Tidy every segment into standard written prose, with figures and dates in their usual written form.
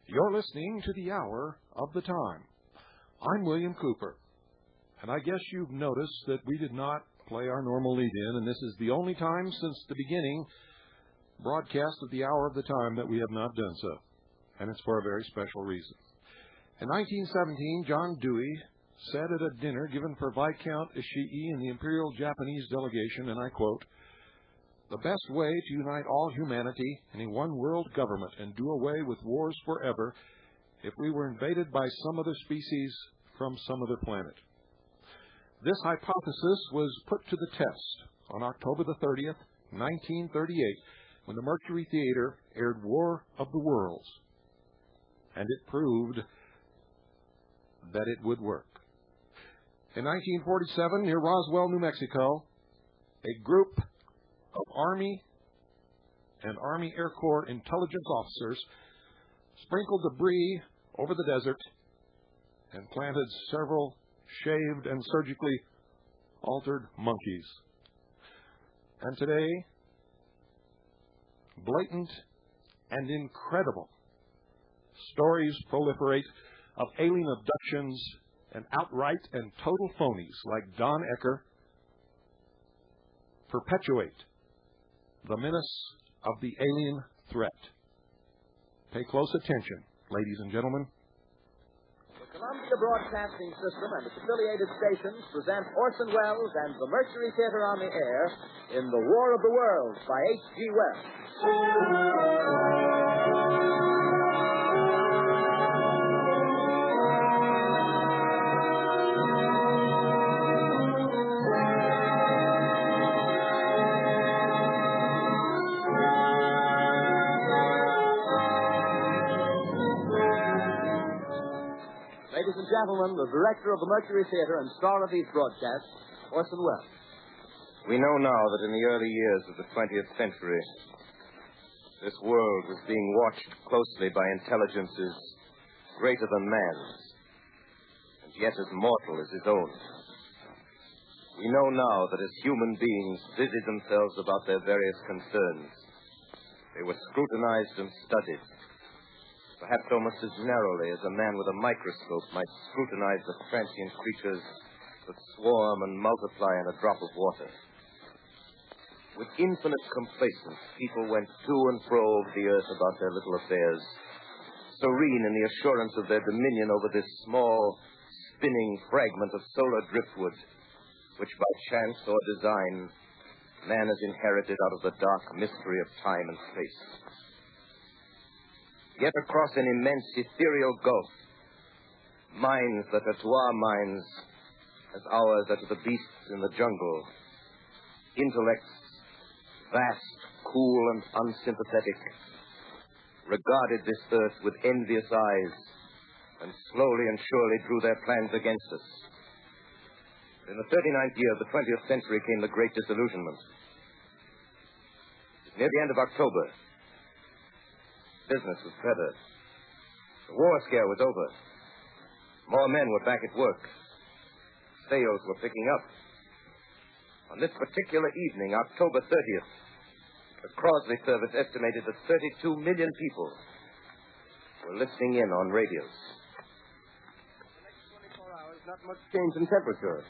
You're listening to the Hour of the Time. I'm William Cooper, and I guess you've noticed that we did not play our normal lead-in, and this is the only time since the beginning broadcast of the Hour of the Time that we have not done so, and it's for a very special reason. In 1917, John Dewey said at a dinner given for Viscount Ishii in the Imperial Japanese delegation, and I quote, "The best way to unite all humanity in a one-world government and do away with wars forever if we were invaded by some other species from some other planet." This hypothesis was put to the test on October the 30th, 1938, when the Mercury Theater aired War of the Worlds, and it proved that it would work. In 1947, near Roswell, New Mexico, a group of Army and Army Air Corps intelligence officers sprinkled debris over the desert and planted several shaved and surgically altered monkeys. And today, blatant and incredible stories proliferate of alien abductions and outright and total phonies like Don Ecker perpetuate the menace of the alien threat. Pay close attention, ladies and gentlemen. The Columbia Broadcasting System and its affiliated stations present Orson Welles and the Mercury Theater on the Air in The War of the Worlds by H.G. Wells. Ladies and gentlemen, the director of the Mercury Theater and star of these broadcasts, Orson Welles. We know now that in the early years of the 20th century, this world was being watched closely by intelligences greater than man's, and yet as mortal as his own. We know now that as human beings busied themselves about their various concerns, they were scrutinized and studied, perhaps almost as narrowly as a man with a microscope might scrutinize the transient creatures that swarm and multiply in a drop of water. With infinite complacence, people went to and fro over the earth about their little affairs, serene in the assurance of their dominion over this small, spinning fragment of solar driftwood, which by chance or design, man has inherited out of the dark mystery of time and space. Yet across an immense ethereal gulf, minds that are to our minds as ours are to the beasts in the jungle, intellects, vast, cool, and unsympathetic, regarded this earth with envious eyes and slowly and surely drew their plans against us. In the 39th year of the 20th century came the Great Disillusionment. Near the end of October, business was better. The war scare was over. More men were back at work. Sales were picking up. On this particular evening, October 30th, the Crosley service estimated that 32 million people were listening in on radios. For the next 24 hours, not much change in temperature.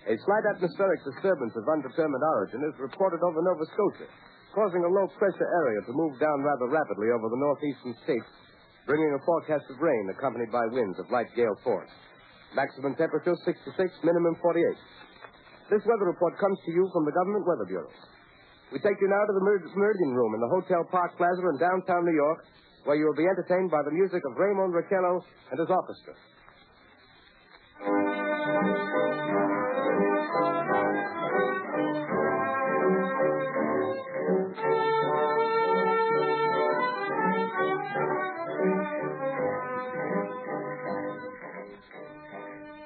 A slight atmospheric disturbance of undetermined origin is reported over Nova Scotia, causing a low-pressure area to move down rather rapidly over the northeastern states, bringing a forecast of rain accompanied by winds of light gale force. Maximum temperature 66, minimum 48. This weather report comes to you from the Government Weather Bureau. We take you now to the Meridian Room in the Hotel Park Plaza in downtown New York, where you will be entertained by the music of Raymond Raquello and his orchestra.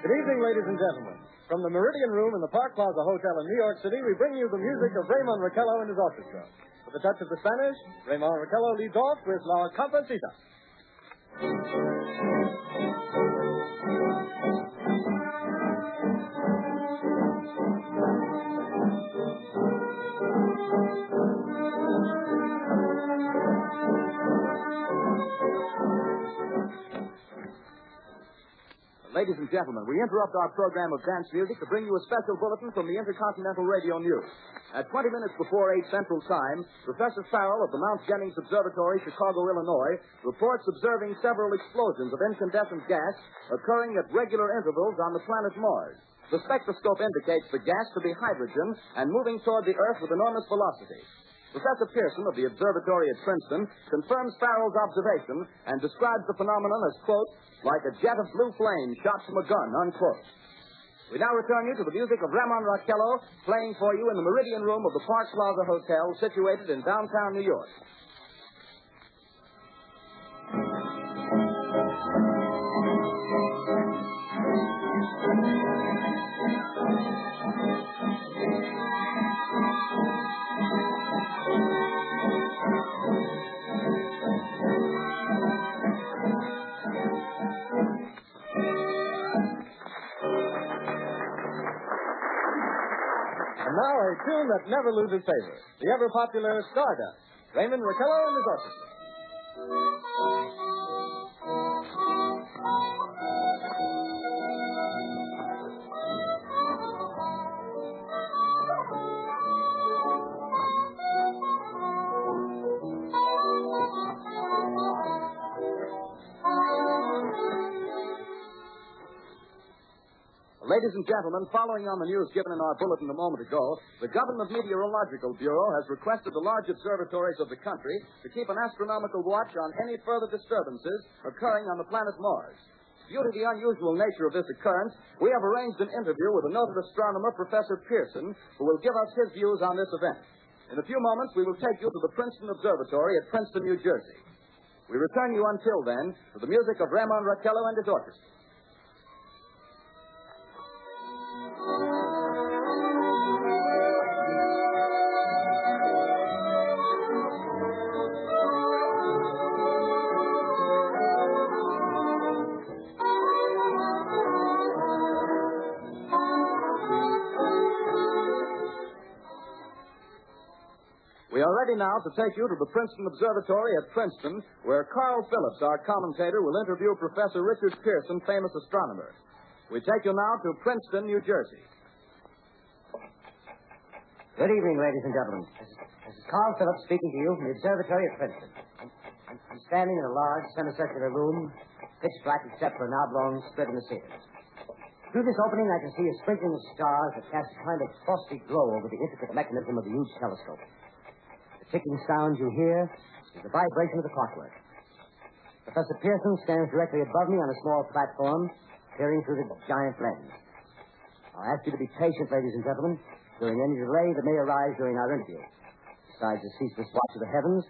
Good evening, ladies and gentlemen. From the Meridian Room in the Park Plaza Hotel in New York City, we bring you the music of Raymond Raquello and his orchestra. With a touch of the Spanish, Raymond Raquello leads off with La Comparsita. and gentlemen, we interrupt our program of dance music to bring you a special bulletin from the Intercontinental Radio News. At 20 minutes before 8 Central Time, Professor Farrell of the Mount Jennings Observatory, Chicago, Illinois, reports observing several explosions of incandescent gas occurring at regular intervals on the planet Mars. The spectroscope indicates the gas to be hydrogen and moving toward the Earth with enormous velocity. Professor Pearson of the observatory at Princeton confirms Farrell's observation and describes the phenomenon as, quote, like a jet of blue flame shot from a gun, unquote. We now return you to the music of Ramon Raquello playing for you in the Meridian Room of the Park Plaza Hotel situated in downtown New York. And now a tune that never loses favor, the ever-popular Stardust, Raymond Raquello and his orchestra. Ladies and gentlemen, following on the news given in our bulletin a moment ago, the Government Meteorological Bureau has requested the large observatories of the country to keep an astronomical watch on any further disturbances occurring on the planet Mars. Due to the unusual nature of this occurrence, we have arranged an interview with a noted astronomer, Professor Pearson, who will give us his views on this event. In a few moments, we will take you to the Princeton Observatory at Princeton, New Jersey. We return you until then to the music of Ramon Raquello and his orchestra. We are ready now to take you to the Princeton Observatory at Princeton, where Carl Phillips, our commentator, will interview Professor Richard Pearson, famous astronomer. We take you now to Princeton, New Jersey. Good evening, ladies and gentlemen. This is Carl Phillips speaking to you from the observatory at Princeton. I'm standing in a large semicircular room, pitch black except for an oblong split in the ceiling. Through this opening, I can see a sprinkling of stars that cast a kind of frosty glow over the intricate mechanism of the huge telescope. The ticking sound you hear is the vibration of the clockwork. Professor Pearson stands directly above me on a small platform, peering through the giant lens. I'll ask you to be patient, ladies and gentlemen, during any delay that may arise during our interview. Besides the ceaseless watch of the heavens,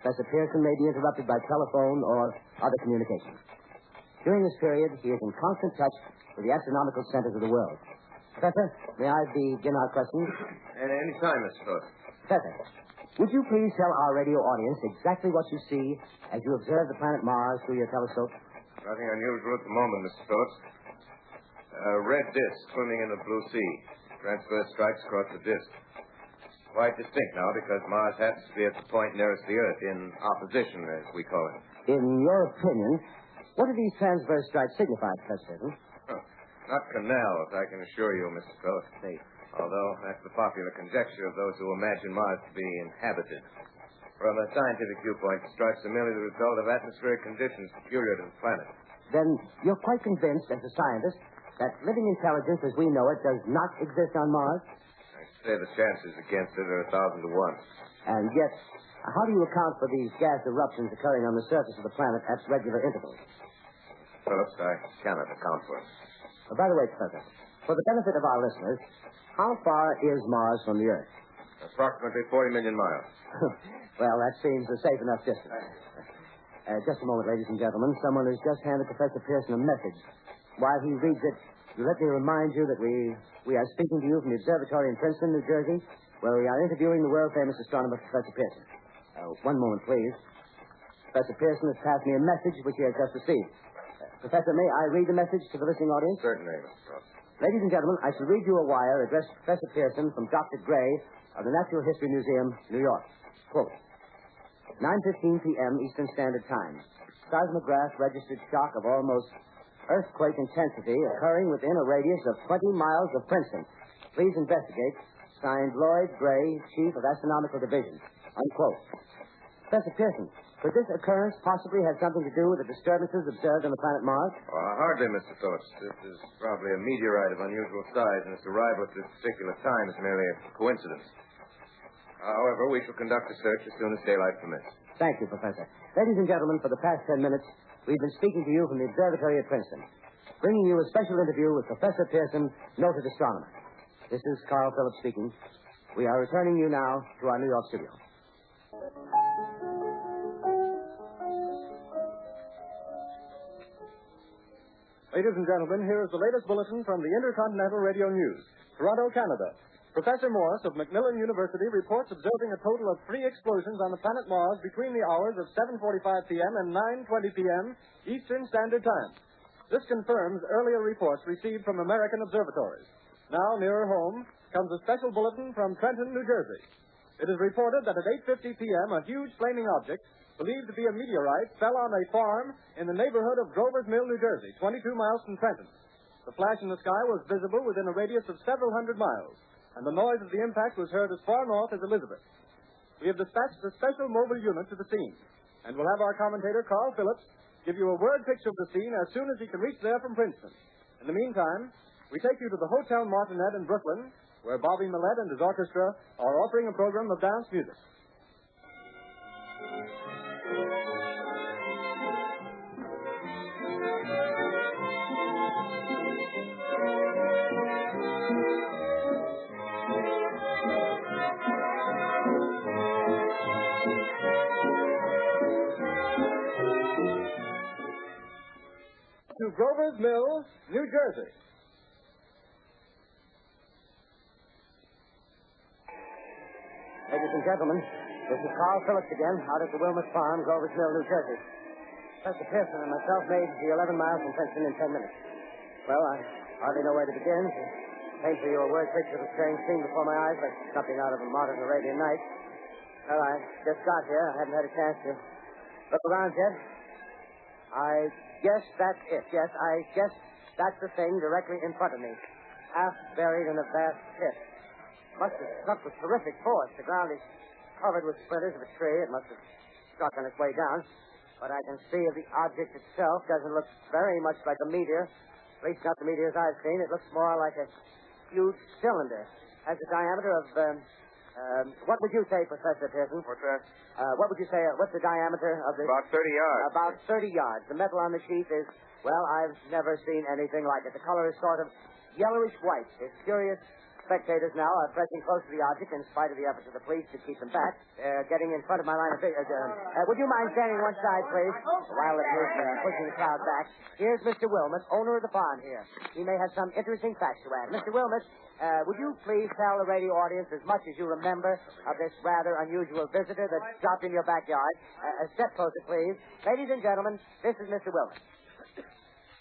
Professor Pearson may be interrupted by telephone or other communications. During this period, he is in constant touch with the astronomical centers of the world. Professor, may I begin our questions? At any time, Mr. Phillips. Professor, would you please tell our radio audience exactly what you see as you observe the planet Mars through your telescope? Nothing unusual at the moment, Mr. Phillips. A red disk swimming in the blue sea. Transverse stripes across the disk. Quite distinct now because Mars happens to be at the point nearest the Earth, in opposition, as we call it. In your opinion, what do these transverse stripes signify, Professor Pearson? Not canals, I can assure you, Mr. Phillips. Say, Although that's the popular conjecture of those who imagine Mars to be inhabited. From a scientific viewpoint, the stripes are merely the result of atmospheric conditions peculiar to the planet. then you're quite convinced, as a scientist, that living intelligence as we know it does not exist on Mars? I'd say the chances against it are 1,000 to 1. And yet, how do you account for these gas eruptions occurring on the surface of the planet at regular intervals? Phillips, I cannot account for it. By the way, Professor, for the benefit of our listeners, how far is Mars from the Earth? Approximately 40 million miles. Well, that seems a safe enough distance. Just a moment, ladies and gentlemen. Someone has just handed Professor Pearson a message. While he reads it, let me remind you that we are speaking to you from the observatory in Princeton, New Jersey, where we are interviewing the world-famous astronomer, Professor Pearson. One moment, please. Professor Pearson has passed me a message which he has just received. Professor, may I read the message to the listening audience? Certainly, Mr. Phillips. Ladies and gentlemen, I shall read you a wire addressed to Professor Pearson from Dr. Gray of the Natural History Museum, New York. Quote, 9:15 p.m. Eastern Standard Time. Seismograph registered shock of almost earthquake intensity occurring within a radius of 20 miles of Princeton. Please investigate. Signed Lloyd Gray, Chief of Astronomical Division. Unquote. Professor Pearson, could this occurrence possibly have something to do with the disturbances observed on the planet Mars? Hardly, Mr. Phillips. This is probably a meteorite of unusual size, and its arrival at this particular time is merely a coincidence. However, we shall conduct a search as soon as daylight permits. Thank you, Professor. Ladies and gentlemen, for the past 10 minutes, we've been speaking to you from the observatory at Princeton, bringing you a special interview with Professor Pearson, noted astronomer. This is Carl Phillips speaking. We are returning you now to our New York studio. Ladies and gentlemen, here is the latest bulletin from the Intercontinental Radio News. Toronto, Canada. Professor Morris of Macmillan University reports observing a total of 3 explosions on the planet Mars between the hours of 7:45 p.m. and 9:20 p.m. Eastern Standard Time. This confirms earlier reports received from American observatories. Now, nearer home, comes a special bulletin from Trenton, New Jersey. It is reported that at 8:50 p.m., a huge flaming object, believed to be a meteorite, fell on a farm in the neighborhood of Grover's Mill, New Jersey, 22 miles from Trenton. The flash in the sky was visible within a radius of several hundred miles, and the noise of the impact was heard as far north as Elizabeth. We have dispatched a special mobile unit to the scene, and we'll have our commentator, Carl Phillips, give you a word picture of the scene as soon as he can reach there from Princeton. In the meantime, we take you to the Hotel Martinet in Brooklyn, where Bobby Millett and his orchestra are offering a program of dance music. To Grover's Mill, New Jersey. Ladies and gentlemen, this is Carl Phillips again, out at the Wilmot Farm, Grover's Mill, New Jersey. Professor Pearson and myself made the 11 miles from Princeton in 10 minutes. Well, I hardly know where to begin. To paint for you a word picture of a strange scene before my eyes, like something out of a modern Arabian night. Well, I just got here. I haven't had a chance to look around yet. I guess that's it. Yes, I guess that's the thing directly in front of me, half buried in a vast pit. Must have struck with terrific force. The ground is covered with splinters of a tree. It must have struck on its way down. But I can see that the object itself doesn't look very much like a meteor. At least not the meteors I've seen. It looks more like a huge cylinder. Has a diameter of, what would you say, Professor Pearson? What's that? What would you say, what's the diameter of this? About 30 yards. About 30 yards. The metal on the sheath is, well, I've never seen anything like it. The color is sort of yellowish white. It's curious. Spectators now are pressing close to the object in spite of the efforts of the police to keep them back. They're getting in front of my line of vision. Would you mind standing one side, please? While the police are pushing the crowd back. Here's Mr. Wilmot, owner of the farm here. He may have some interesting facts to add. Mr. Wilmot, would you please tell the radio audience as much as you remember of this rather unusual visitor that dropped in your backyard? Step closer, please. Ladies and gentlemen, this is Mr. Wilmot.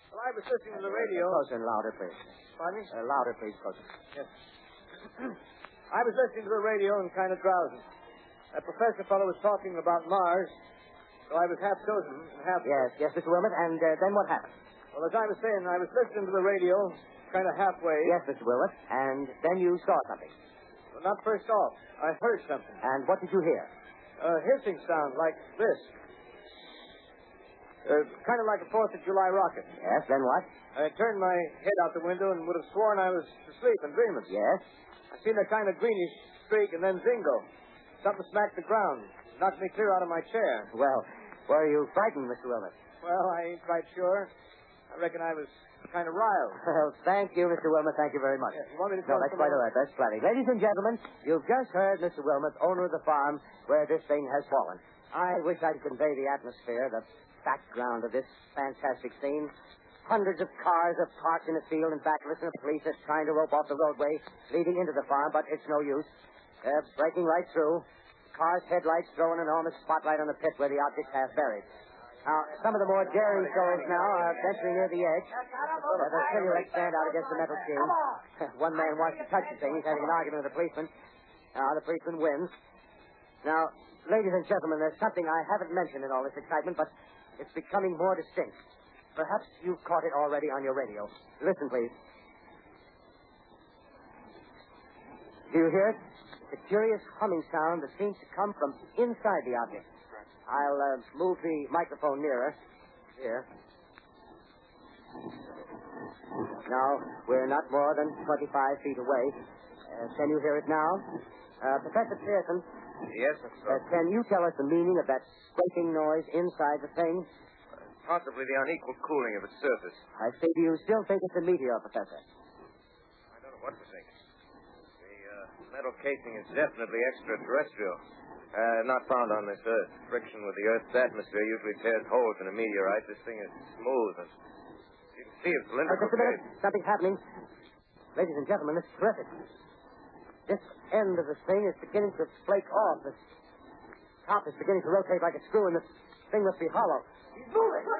Well, I was listening to the radio. Closer and louder, please. Pardon me? Louder, please, closer. Yes. I was listening to the radio and kind of drowsy. That professor fellow was talking about Mars, so I was half chosen and half... Yes, Mr. Wilmot, and then what happened? Well, as I was saying, I was listening to the radio, kind of halfway. Yes, Mr. Wilmot, and then you saw something. Well, not first off. I heard something. And what did you hear? A hissing sound like this. Kind of like a 4th of July rocket. Yes, then what? I turned my head out the window and would have sworn I was asleep and dreaming. Yes? I seen a kind of greenish streak and then zingo. Something smacked the ground. Knocked me clear out of my chair. Well, were you frightened, Mr. Wilmot? Well, I ain't quite sure. I reckon I was kind of riled. Well, thank you, Mr. Wilmot. Thank you very much. Yeah, you want me to No, that's quite all right. That's plenty. Ladies and gentlemen, you've just heard Mr. Wilmot, owner of the farm where this thing has fallen. I wish I could convey the atmosphere, the background of this fantastic scene. Hundreds of cars are parked in a field in back of us, and the police are trying to rope off the roadway leading into the farm, but it's no use. They're breaking right through. Cars' headlights throw an enormous spotlight on the pit where the object's half buried. Now, some of the more daring souls now are venturing near the edge. The silhouettes stand out against the metal sheet. One man wants to touch the thing. He's having an argument with the policeman. The policeman wins. Now, ladies and gentlemen, there's something I haven't mentioned in all this excitement, but it's becoming more distinct. Perhaps you've caught it already on your radio. Listen, please. Do you hear it? It's a curious humming sound that seems to come from inside the object. I'll move the microphone nearer. Here. Now, we're not more than 25 feet away. Can you hear it now? Professor Pearson. Yes, sir. Can you tell us the meaning of that scraping noise inside the thing? Possibly the unequal cooling of its surface. I say, do you still think it's a meteor, Professor? I don't know what to think. The metal casing is definitely extraterrestrial. Not found on this Earth. Friction with the Earth's atmosphere usually tears holes in a meteorite. This thing is smooth and you can see it's cylindrical. Just a minute. Something's happening. Ladies and gentlemen, this is terrific. This end of the thing is beginning to flake off. The top is beginning to rotate like a screw, and the thing must be hollow. He's moving. Keep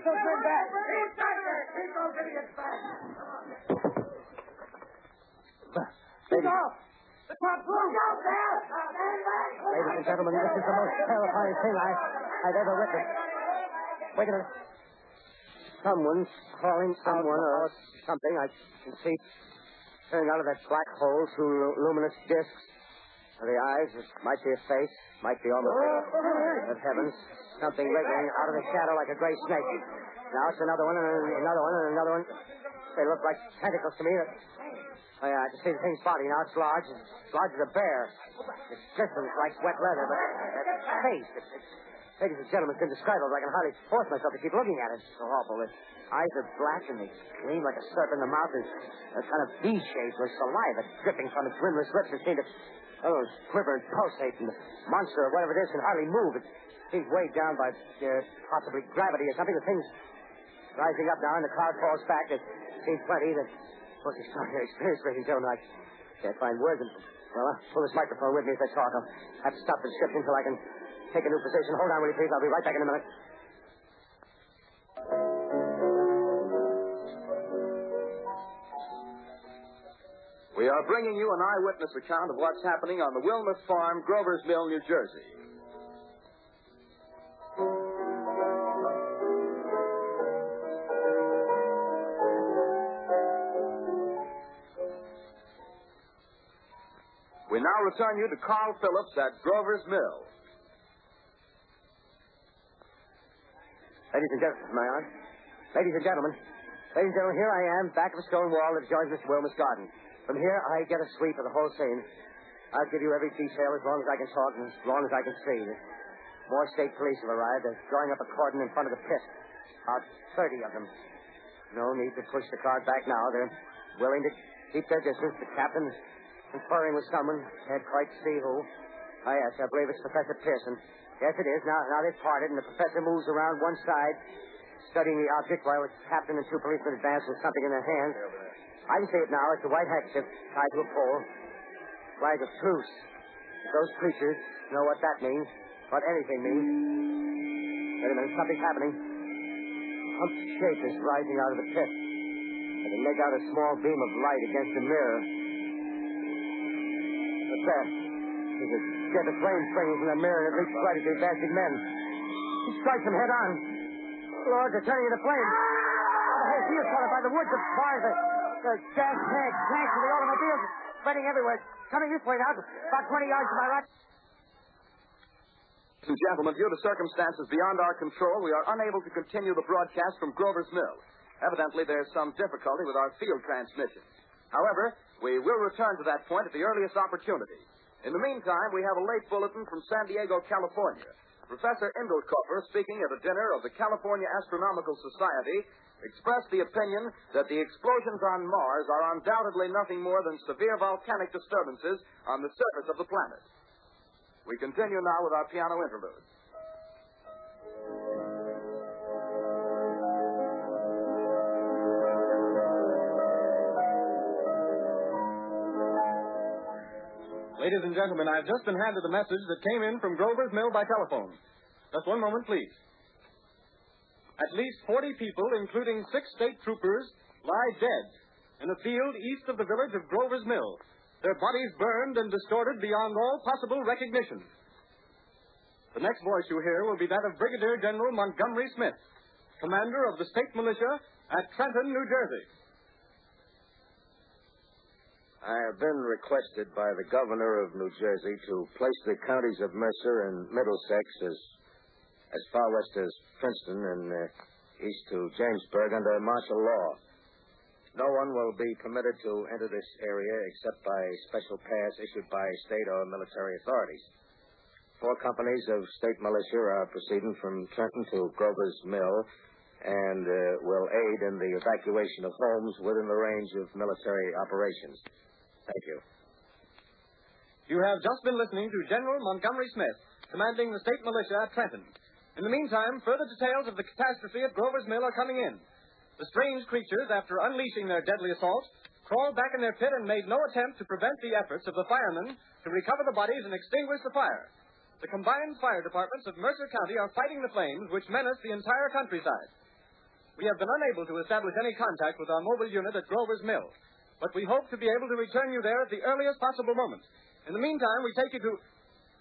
those men back. Keep those idiots back. Keep off. The top broke out there. Ladies and gentlemen, this is the most terrifying thing I've ever witnessed. Wait a minute. Someone's calling someone or something. I can see turning out of that black hole through luminous discs. The eyes, it might be a face, might be almost good heavens. Something wriggling out of the shadow like a gray snake. Now it's another one, and another one, and another one. They look like tentacles to me. Oh, yeah, I can see the thing's body. Now it's large. It's large as a bear. It glistens like wet leather, but that face, ladies and gentlemen, it's indescribable. I can hardly force myself to keep looking at it. It's so awful. Its eyes are black, and they gleam like a serpent. The mouth is a kind of V-shape with saliva dripping from its rimless lips. It seems to quiver and pulsate, and the monster or whatever it is can hardly move. It seems weighed down by possibly gravity or something. The thing's rising up now, and the cloud falls back. It seems plenty. Of course, it's not very experienced, ladies and gentlemen. I can't find words. Well, I'll pull this microphone with me as I talk. I'll have to stop the script until I can take a new position. Hold on, will you, please? I'll be right back in a minute. We are bringing you an eyewitness account of what's happening on the Wilmuth Farm, Grover's Mill, New Jersey. We now return you to Carl Phillips at Grover's Mill. Ladies and gentlemen, my aunt. Ladies and gentlemen, here I am, back of a stone wall that adjoins Mr. Wilmer's garden. From here, I get a sweep of the whole scene. I'll give you every detail as long as I can talk and as long as I can see. More state police have arrived. They're drawing up a cordon in front of the pit. About 30 of them. No need to push the crowd back now. They're willing to keep their distance. The captain is conferring with someone. Can't quite see who. Oh, yes, I believe it's Professor Pearson. Yes, it is. Now they've parted, and the professor moves around one side, studying the object while the captain and two policemen advance with something in their hands. I can see it now. It's a white handkerchief tied to a pole. Flag of truce. If those creatures know what that means, what anything means. Wait a minute, something's happening. A humped shape is rising out of the pit. I can make out a small beam of light against the mirror. What's that? There's a jet of flame springing from the mirror and it leaps right at the advancing men. He strikes them head on. Lord, they're turning into flames. The whole field caught up by the woods, the bars, the gas tanks, tanks, and the automobiles spreading everywhere. Coming this way now, about 20 yards to my right. Ladies and gentlemen, due to circumstances beyond our control, we are unable to continue the broadcast from Grover's Mill. Evidently, there's some difficulty with our field transmission. However, we will return to that point at the earliest opportunity. In the meantime, we have a late bulletin from San Diego, California. Professor Indelkofer, speaking at a dinner of the California Astronomical Society, expressed the opinion that the explosions on Mars are undoubtedly nothing more than severe volcanic disturbances on the surface of the planet. We continue now with our piano interlude. Ladies and gentlemen, I've just been handed a message that came in from Grover's Mill by telephone. Just one moment, please. At least 40 people, including 6 state troopers, lie dead in a field east of the village of Grover's Mill. Their bodies burned and distorted beyond all possible recognition. The next voice you hear will be that of Brigadier General Montgomery Smith, commander of the state militia at Trenton, New Jersey. I have been requested by the governor of New Jersey to place the counties of Mercer and Middlesex as far west as Princeton and east to Jamesburg under martial law. No one will be permitted to enter this area except by special pass issued by state or military authorities. 4 companies of state militia are proceeding from Trenton to Grover's Mill and will aid in the evacuation of homes within the range of military operations. Thank you. You have just been listening to General Montgomery Smith, commanding the state militia at Trenton. In the meantime, further details of the catastrophe at Grover's Mill are coming in. The strange creatures, after unleashing their deadly assault, crawled back in their pit and made no attempt to prevent the efforts of the firemen to recover the bodies and extinguish the fire. The combined fire departments of Mercer County are fighting the flames which menace the entire countryside. We have been unable to establish any contact with our mobile unit at Grover's Mill, but we hope to be able to return you there at the earliest possible moment. In the meantime, we take you to...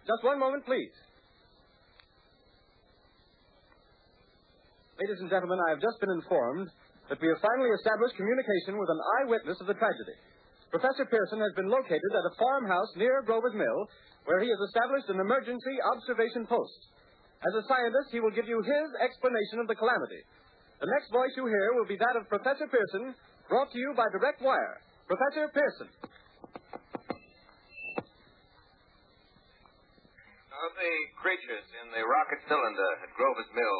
Just one moment, please. Ladies and gentlemen, I have just been informed that we have finally established communication with an eyewitness of the tragedy. Professor Pearson has been located at a farmhouse near Grover's Mill, where he has established an emergency observation post. As a scientist, he will give you his explanation of the calamity. The next voice you hear will be that of Professor Pearson, brought to you by direct wire. Professor Pearson. Of the creatures in the rocket cylinder at Grover's Mill,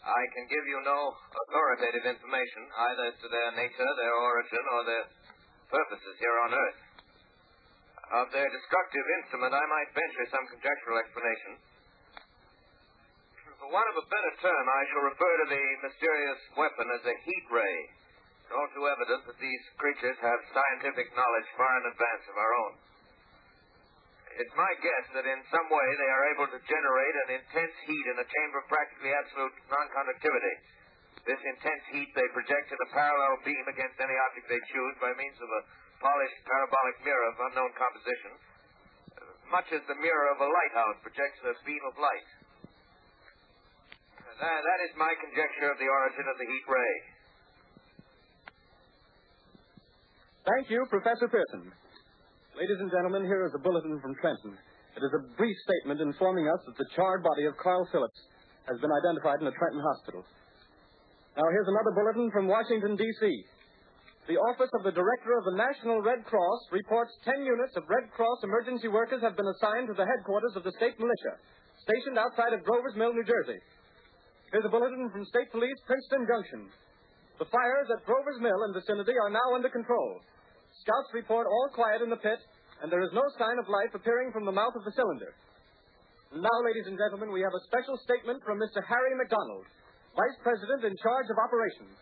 I can give you no authoritative information either as to their nature, their origin, or their purposes here on Earth. Of their destructive instrument, I might venture some conjectural explanation. For want of a better term, I shall refer to the mysterious weapon as a heat ray. It's all too evident that these creatures have scientific knowledge far in advance of our own. It's my guess that in some way they are able to generate an intense heat in a chamber of practically absolute non-conductivity. This intense heat they project in a parallel beam against any object they choose by means of a polished parabolic mirror of unknown composition, much as the mirror of a lighthouse projects a beam of light. That is my conjecture of the origin of the heat ray. Thank you, Professor Pearson. Ladies and gentlemen, here is a bulletin from Trenton. It is a brief statement informing us that the charred body of Carl Phillips has been identified in a Trenton hospital. Now, here's another bulletin from Washington, D.C. The Office of the Director of the National Red Cross reports 10 units of Red Cross emergency workers have been assigned to the headquarters of the state militia, stationed outside of Grover's Mill, New Jersey. Here's a bulletin from State Police, Princeton Junction. The fires at Grover's Mill and vicinity are now under control. Scouts report all quiet in the pit, and there is no sign of life appearing from the mouth of the cylinder. And now, ladies and gentlemen, we have a special statement from Mr. Harry McDonald, Vice President in charge of operations.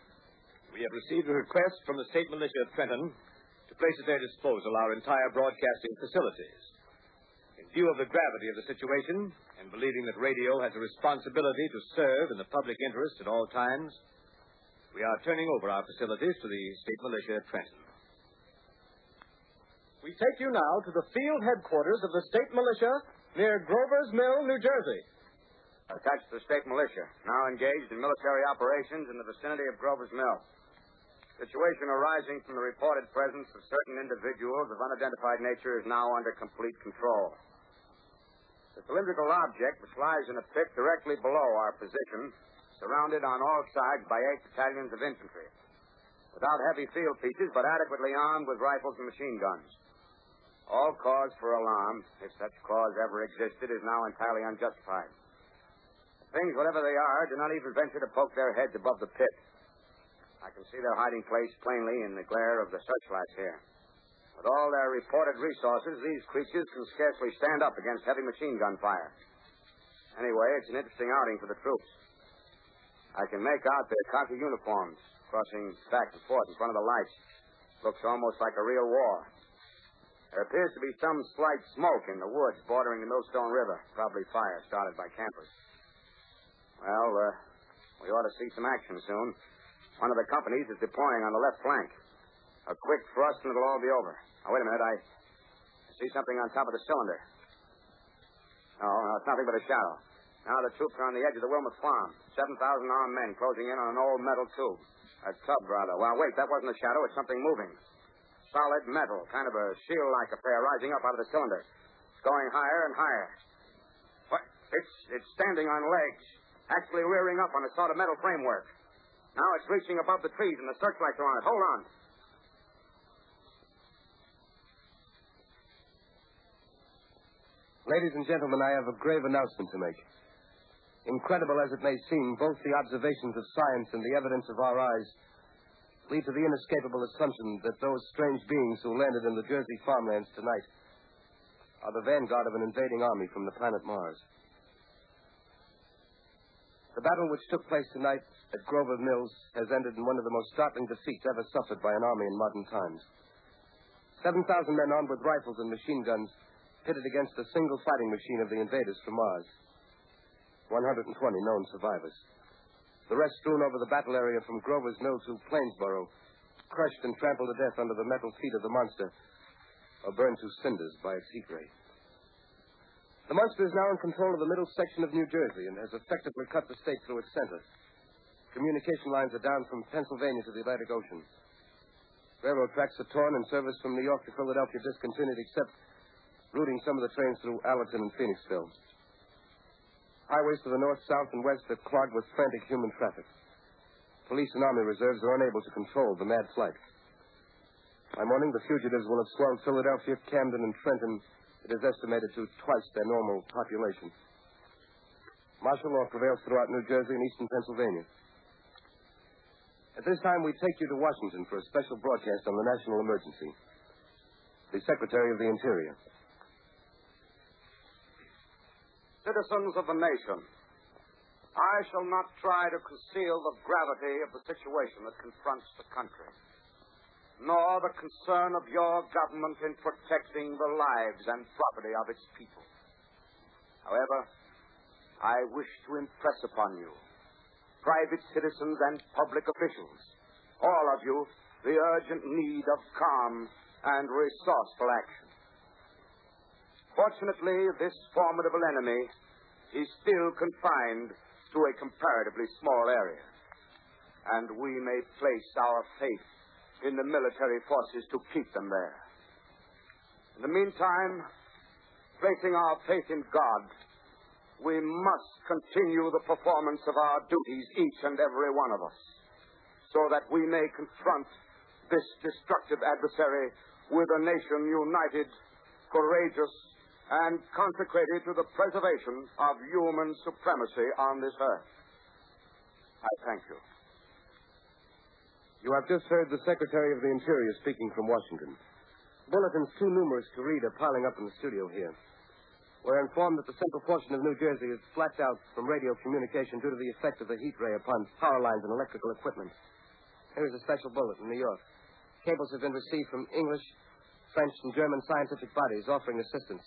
We have received a request from the state militia of Trenton to place at their disposal our entire broadcasting facilities. In view of the gravity of the situation, and believing that radio has a responsibility to serve in the public interest at all times, we are turning over our facilities to the state militia at Trenton. We take you now to the field headquarters of the state militia near Grover's Mill, New Jersey. Attached to the state militia, now engaged in military operations in the vicinity of Grover's Mill. Situation arising from the reported presence of certain individuals of unidentified nature is now under complete control. The cylindrical object, which lies in a pit directly below our position, surrounded on all sides by 8 battalions of infantry, without heavy field pieces, but adequately armed with rifles and machine guns. All cause for alarm, if such cause ever existed, is now entirely unjustified. Things, whatever they are, do not even venture to poke their heads above the pit. I can see their hiding place plainly in the glare of the searchlights here. With all their reported resources, these creatures can scarcely stand up against heavy machine gun fire. Anyway, it's an interesting outing for the troops. I can make out their khaki uniforms crossing back and forth in front of the lights. Looks almost like a real war. There appears to be some slight smoke in the woods bordering the Millstone River. Probably fire started by campers. Well, we ought to see some action soon. One of the companies is deploying on the left flank. A quick thrust and it'll all be over. Now, wait a minute. I see something on top of the cylinder. No, it's nothing but a shadow. Now the troops are on the edge of the Wilmot Farm. 7,000 armed men closing in on an old metal tube. A tub, rather. Well, wait, that wasn't a shadow. It's something moving. Solid metal, kind of a shield-like affair rising up out of the cylinder. It's going higher and higher. What? It's standing on legs, actually rearing up on a sort of metal framework. Now it's reaching above the trees and the searchlights are on it. Hold on. Ladies and gentlemen, I have a grave announcement to make. Incredible as it may seem, both the observations of science and the evidence of our eyes lead to the inescapable assumption that those strange beings who landed in the Jersey farmlands tonight are the vanguard of an invading army from the planet Mars. The battle which took place tonight at Grover Mills has ended in one of the most startling defeats ever suffered by an army in modern times. 7,000 men armed with rifles and machine guns pitted against a single fighting machine of the invaders from Mars. 120 known survivors. The rest strewn over the battle area from Grover's Mill to Plainsboro, crushed and trampled to death under the metal feet of the monster, or burned to cinders by its heat ray. The monster is now in control of the middle section of New Jersey and has effectively cut the state through its center. Communication lines are down from Pennsylvania to the Atlantic Ocean. Railroad tracks are torn and service from New York to Philadelphia discontinued except routing some of the trains through Allerton and Phoenixville. Highways to the north, south, and west are clogged with frantic human traffic. Police and army reserves are unable to control the mad flight. By morning, the fugitives will have swelled Philadelphia, Camden, and Trenton, it is estimated, to twice their normal population. Martial law prevails throughout New Jersey and eastern Pennsylvania. At this time, we take you to Washington for a special broadcast on the national emergency. The Secretary of the Interior. Citizens of the nation, I shall not try to conceal the gravity of the situation that confronts the country, nor the concern of your government in protecting the lives and property of its people. However, I wish to impress upon you, private citizens and public officials, all of you, the urgent need of calm and resourceful action. Fortunately, this formidable enemy is still confined to a comparatively small area, and we may place our faith in the military forces to keep them there. In the meantime, placing our faith in God, we must continue the performance of our duties, each and every one of us, so that we may confront this destructive adversary with a nation united, courageous, and consecrated to the preservation of human supremacy on this earth. I thank you. You have just heard the Secretary of the Interior speaking from Washington. Bulletins too numerous to read are piling up in the studio here. We're informed that the central portion of New Jersey is flapped out from radio communication due to the effect of the heat ray upon power lines and electrical equipment. Here's a special bulletin in New York. Cables have been received from English, French, and German scientific bodies offering assistance.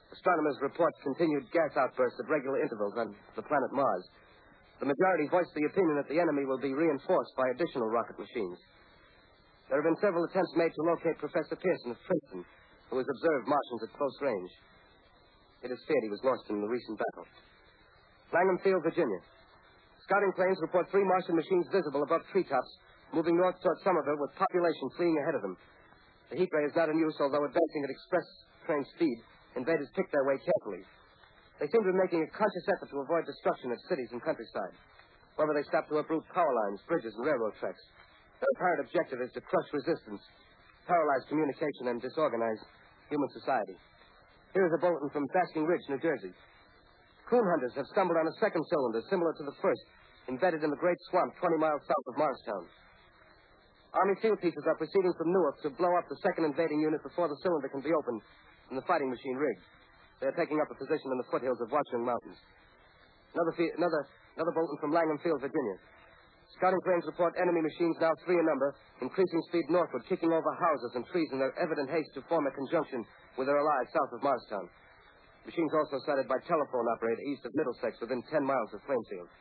Astronomers report continued gas outbursts at regular intervals on the planet Mars. The majority voiced the opinion that the enemy will be reinforced by additional rocket machines. There have been several attempts made to locate Professor Pearson of Princeton, who has observed Martians at close range. It is feared he was lost in the recent battle. Langham Field, Virginia. Scouting planes report 3 Martian machines visible above treetops, moving north toward Somerville with population fleeing ahead of them. The heat ray is not in use, although advancing at express train speed. Invaders pick their way carefully. They seem to be making a conscious effort to avoid destruction of cities and countryside. However, they stop to uproot power lines, bridges, and railroad tracks. Their apparent objective is to crush resistance, paralyze communication, and disorganize human society. Here is a bulletin from Basking Ridge, New Jersey. Coon hunters have stumbled on a second cylinder similar to the first, embedded in the great swamp 20 miles south of Morristown. Army field pieces are proceeding from Newark to blow up the second invading unit before the cylinder can be opened and the fighting machine rigged. They are taking up a position in the foothills of Washington Mountains. Another bulletin from Langham Field, Virginia. Scouting planes report enemy machines, now 3 in number, increasing speed northward, kicking over houses and trees in their evident haste to form a conjunction with their allies south of Morristown. Machines also sighted by telephone operator east of Middlesex, within 10 miles of Plainfield.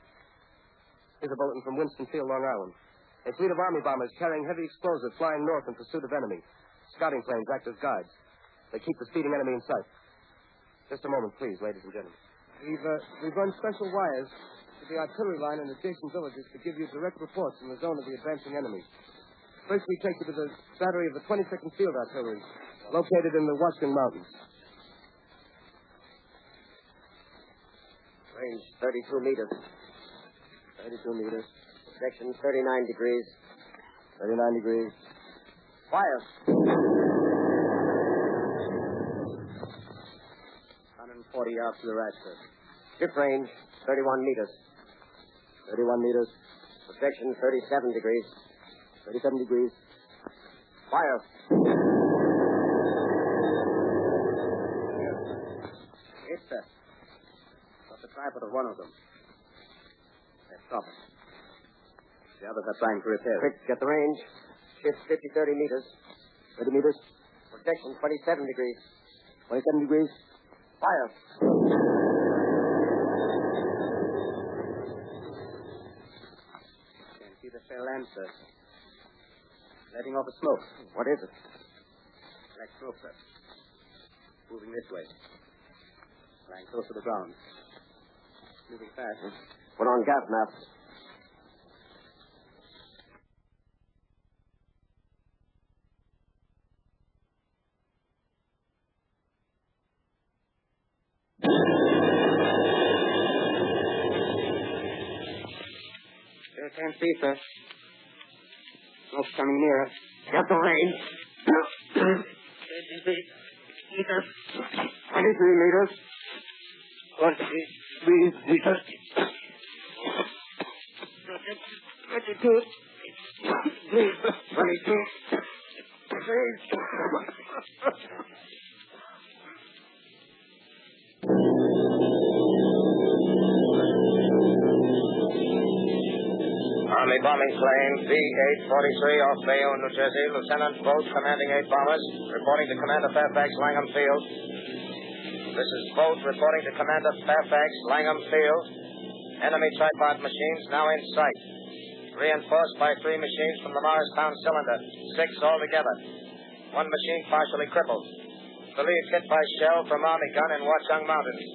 Here's a bulletin from Winston-Field, Long Island. A fleet of army bombers carrying heavy explosives flying north in pursuit of enemy. Scouting planes act as guides. They keep the speeding enemy in sight. Just a moment, please, ladies and gentlemen. We've run special wires to the artillery line in adjacent villages to give you direct reports from the zone of the advancing enemy. First, we take you to the battery of the 22nd Field Artillery, located in the Western Mountains. Range 32 meters. 32 meters. Section 39 degrees. 39 degrees. Fire. 140 yards to the right, sir. Ship range 31 meters. 31 meters. Projection 37 degrees. 37 degrees. Fire. Yes, sir. Got the tripod of one of them. They're stopping. The others are trying to repair. Quick, get the range. Shift 30 meters. 30 meters. Projection 27 degrees. 27 degrees. Fire. Can't see the cell lamp, sir. Letting off a smoke. What is it? Black smoke, sir. Moving this way. Lying close to the ground. Moving fast. Put on gas masks. Still can't see, sir. Smoke's coming nearer. Get the range. 23 meters. 23 meters. 22. 22. Army bombing plane B-843 off Bayonne, New Jersey. Lieutenant Boat, commanding 8 bombers, reporting to Commander Fairfax, Langham Field. This is Boat reporting to Commander Fairfax, Langham Field. Enemy tripod machines now in sight. Reinforced by 3 machines from the Morristown cylinder. 6 altogether. 1 machine partially crippled. Believed hit by shell from Army gun in Watchung Mountains.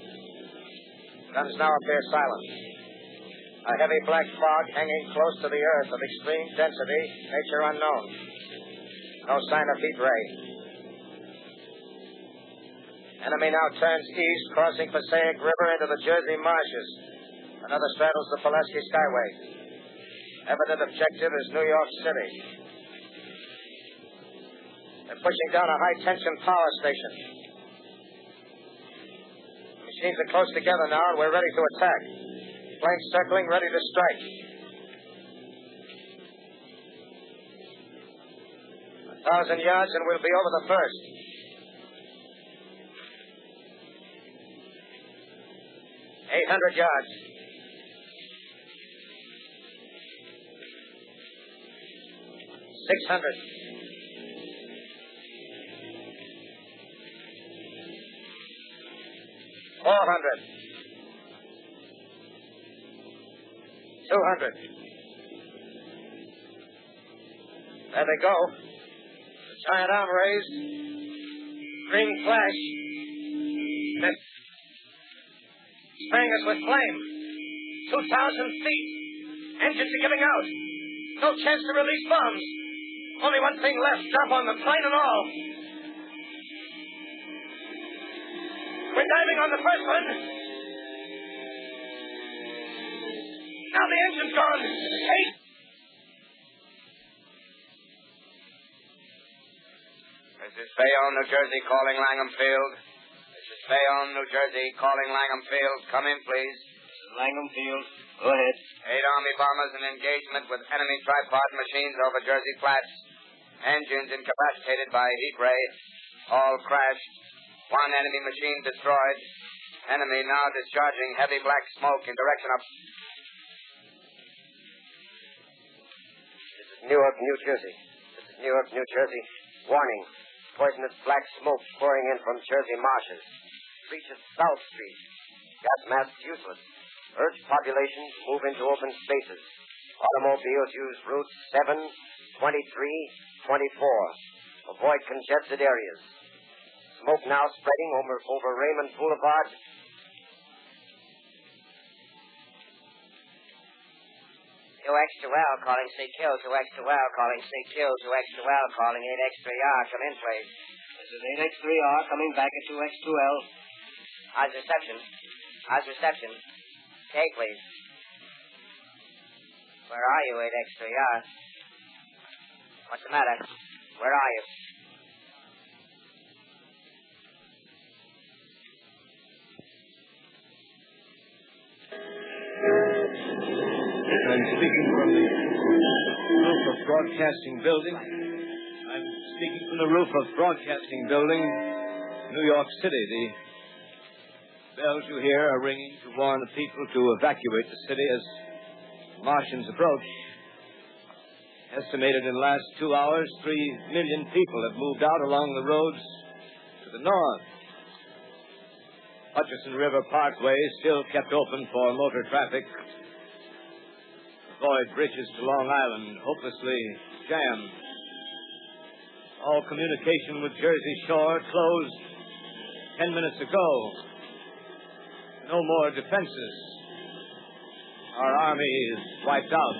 Guns now appear silent. A heavy black fog hanging close to the earth of extreme density, nature unknown. No sign of heat ray. Enemy now turns east, crossing Passaic River into the Jersey marshes. Another straddles the Pulaski Skyway. Evident objective is New York City. They're pushing down a high-tension power station. The machines are close together now, and we're ready to attack. Planes circling, ready to strike. 1,000 yards, and we'll be over the first. $800 yards. 600. 400. 200. There they go. The giant arm raised. Green flash. They're spraying us with flame. 2,000 feet. Engines are giving out. No chance to release bombs. Only one thing left. Drop on them, plane and all. We're diving on the first one. Now the engine's gone. 8. This is Bayonne, New Jersey, calling Langham Field. This is Bayonne, New Jersey, calling Langham Field. Come in, please. This is Langham Field. Go ahead. 8 Army bombers in engagement with enemy tripod machines over Jersey Flats. Engines incapacitated by heat ray. All crashed. 1 enemy machine destroyed. Enemy now discharging heavy black smoke in direction of... Newark, New Jersey. This is Newark, New Jersey. Warning. Poisonous black smoke pouring in from Jersey marshes. Reaches South Street. Gas masks useless. Urge population to move into open spaces. Automobiles use routes 7, 23, 24. Avoid congested areas. Smoke now spreading over Raymond Boulevard. QX2L calling CQ, QX2L calling CQ, QX2L calling 8X3R. Come in, please. This is 8X3R coming back at 2X2L. How's reception? How's reception? Okay, please. Where are you, 8X3R? What's the matter? Where are you? I'm speaking from the roof of Broadcasting Building. I'm speaking from the roof of Broadcasting Building, New York City. The bells you hear are ringing to warn the people to evacuate the city as Martians approach. Estimated in the last 2 hours, 3 million people have moved out along the roads to the north. Hutchinson River Parkway is still kept open for motor traffic. Void bridges to Long Island hopelessly jammed. All communication with Jersey Shore closed 10 minutes ago. No more defenses. Our army is wiped out.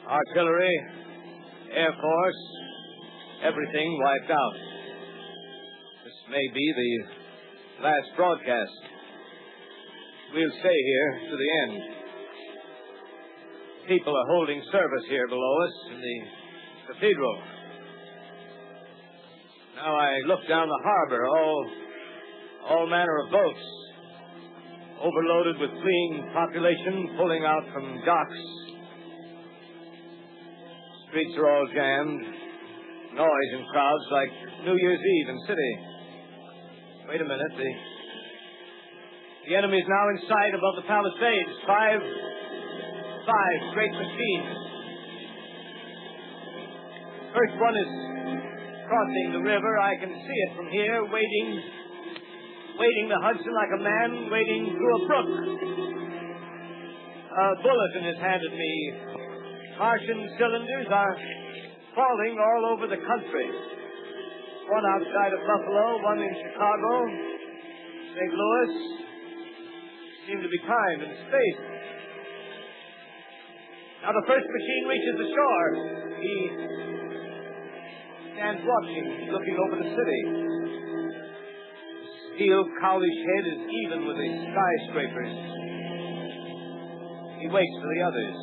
Artillery, Air Force, everything wiped out. This may be the last broadcast. We'll stay here to the end. People are holding service here below us in the cathedral. Now I look down the harbor, all manner of boats, overloaded with fleeing population pulling out from docks. Streets are all jammed, noise and crowds like New Year's Eve in city. Wait a minute, the enemy is now in sight above the Palisades. Five great machines. First one is crossing the river. I can see it from here, wading the Hudson like a man wading through a brook. A bulletin is handed me. Martian cylinders are falling all over the country. One outside of Buffalo, one in Chicago, St. Louis. Seem to be timed and spaced. Now the first machine reaches the shore. He stands watching, looking over the city. His steel cowlish head is even with the skyscrapers. He waits for the others.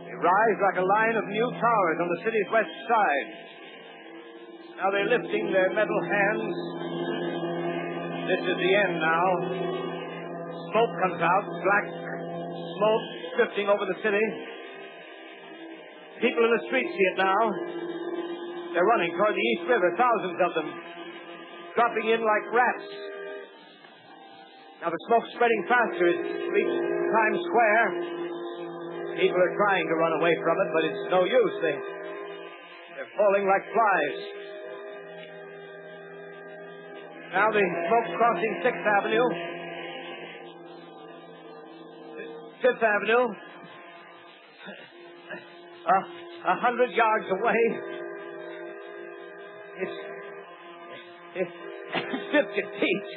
They rise like a line of new towers on the city's west side. Now they're lifting their metal hands. This is the end now. Smoke comes out, black smoke drifting over the city. People in the streets see it now. They're running toward the East River, thousands of them, dropping in like rats. Now the smoke's spreading faster. It's reached Times Square. People are trying to run away from it, but it's no use. They're falling like flies. Now the smoke crossing 6th Avenue. 5th Avenue, 100 yards away. It's 50 feet.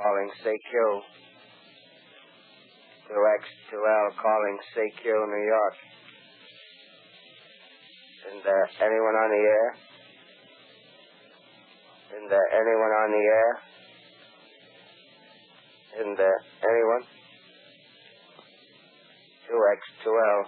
Calling CQ. 2X2L calling CQ, New York. Isn't there anyone on the air? Isn't there anyone on the air? Isn't there anyone? 2X2L.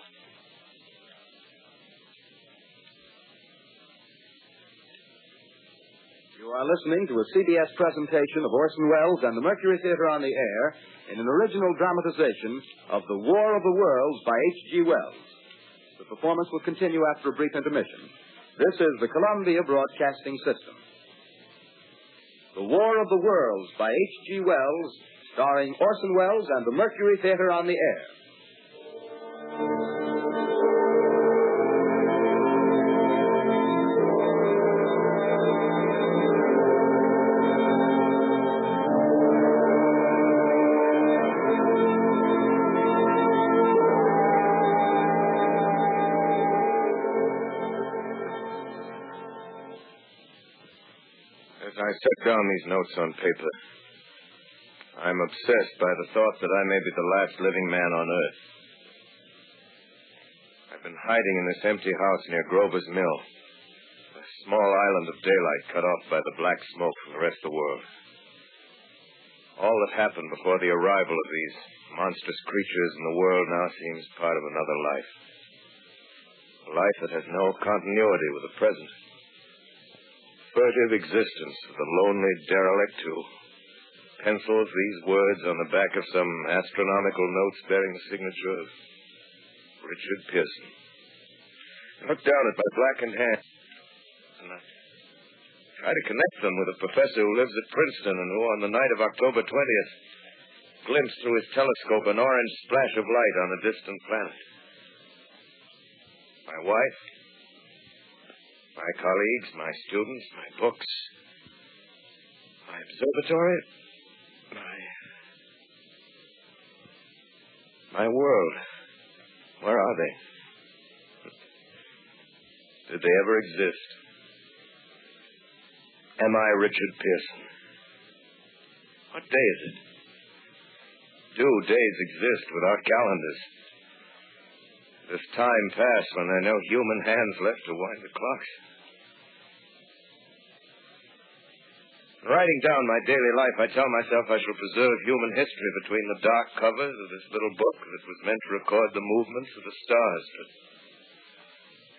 You are listening to a CBS presentation of Orson Welles and the Mercury Theater on the Air in an original dramatization of The War of the Worlds by H.G. Wells. The performance will continue after a brief intermission. This is the Columbia Broadcasting System. The War of the Worlds by H.G. Wells, starring Orson Welles and the Mercury Theater on the Air. As I set down these notes on paper, I'm obsessed by the thought that I may be the last living man on Earth. I've been hiding in this empty house near Grover's Mill, a small island of daylight cut off by the black smoke from the rest of the world. All that happened before the arrival of these monstrous creatures in the world now seems part of another life. A life that has no continuity with the present. Furtive existence of the lonely derelict who pencils these words on the back of some astronomical notes bearing the signature of Richard Pearson. I look down at my blackened hands, and I try to connect them with a professor who lives at Princeton and who, on the night of October 20th, glimpsed through his telescope an orange splash of light on a distant planet. My wife, my colleagues, my students, my books, my observatory, my world. Where are they? Did they ever exist? Am I Richard Pearson? What day is it? Do days exist without calendars? Does time pass when there are no human hands left to wind the clocks? In writing down my daily life, I tell myself I shall preserve human history between the dark covers of this little book that was meant to record the movements of the stars. But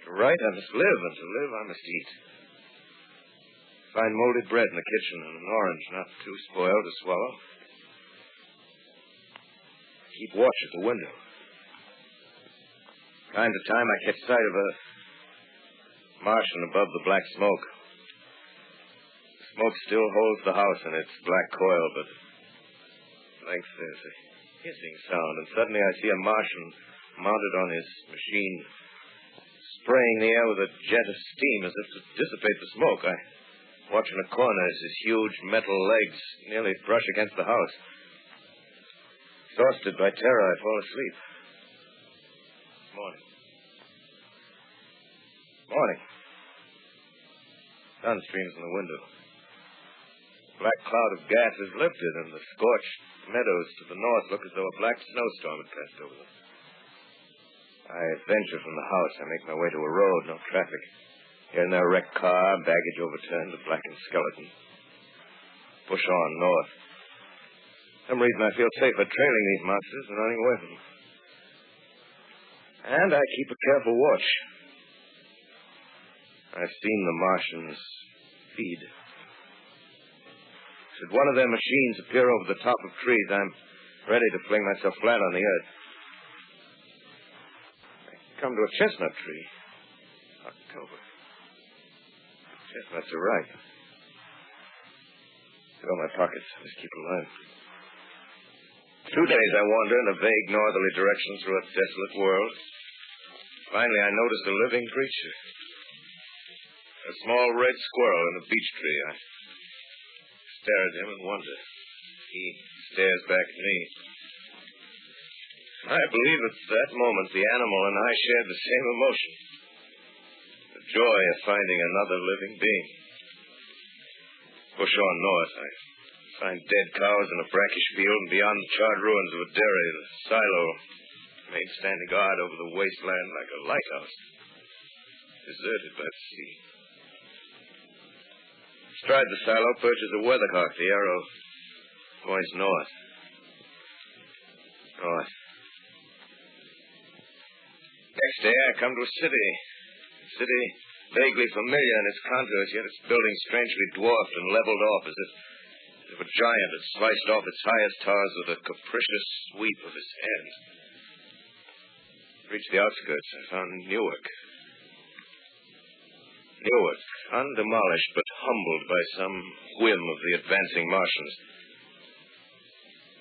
to write, I must live, and to live, I must eat. Find molded bread in the kitchen and an orange not too spoiled to swallow. Keep watch at the window. Time to time, I catch sight of a Martian above the black smoke. The smoke still holds the house in its black coil, but at length there's a hissing sound, and suddenly I see a Martian mounted on his machine, spraying the air with a jet of steam as if to dissipate the smoke. I watch in a corner as his huge metal legs nearly brush against the house. Exhausted by terror, I fall asleep. Morning. Sun streams in the window. The black cloud of gas is lifted, and the scorched meadows to the north look as though a black snowstorm had passed over them. I venture from the house. I make my way to a road, no traffic. Here and there, a wrecked car, baggage overturned, a blackened skeleton. Push on north. For some reason I feel safer trailing these monsters than running away from them. And I keep a careful watch. I've seen the Martians feed. Should one of their machines appear over the top of trees, I'm ready to fling myself flat on the earth. I come to a chestnut tree. October. Chestnuts are ripe. Fill my pockets. Just keep alive. 2 days I wander in a vague northerly direction through a desolate world. Finally, I notice a living creature. A small red squirrel in a beech tree. I stare at him and wonder. He stares back at me. I believe at that moment the animal and I shared the same emotion. The joy of finding another living being. Push on north. I find dead cows in a brackish field, and beyond the charred ruins of a dairy, the silo made standing guard over the wasteland like a lighthouse, deserted by the sea. Astride the silo perches a weathercock, the arrow points north. North. Next day I come to a city. A city vaguely familiar in its contours, yet its buildings strangely dwarfed and leveled off as if a giant had sliced off its highest towers with a capricious sweep of his hand. Reached the outskirts, I found Newark. Newark, undemolished but humbled by some whim of the advancing Martians.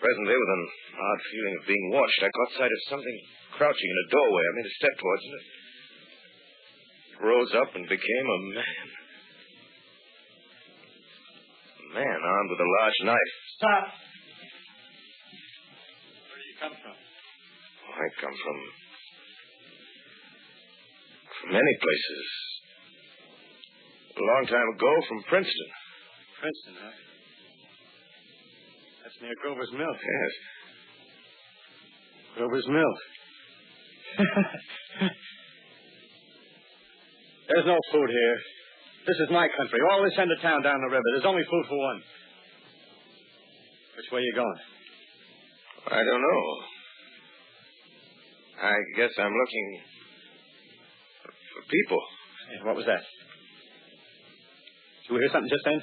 Presently, with an odd feeling of being watched, I caught sight of something crouching in a doorway. I made a step towards it. It rose up and became a man. A man armed with a large knife. Stop! Where do you come from? I come from many places. A long time ago, from Princeton. Princeton, huh? That's near Grover's Mill. Yes. Grover's Mill. There's no food here. This is my country. All this end of town down the river. There's only food for one. Which way are you going? I don't know. I guess I'm looking for people. Hey, what was that? Did you hear something just then?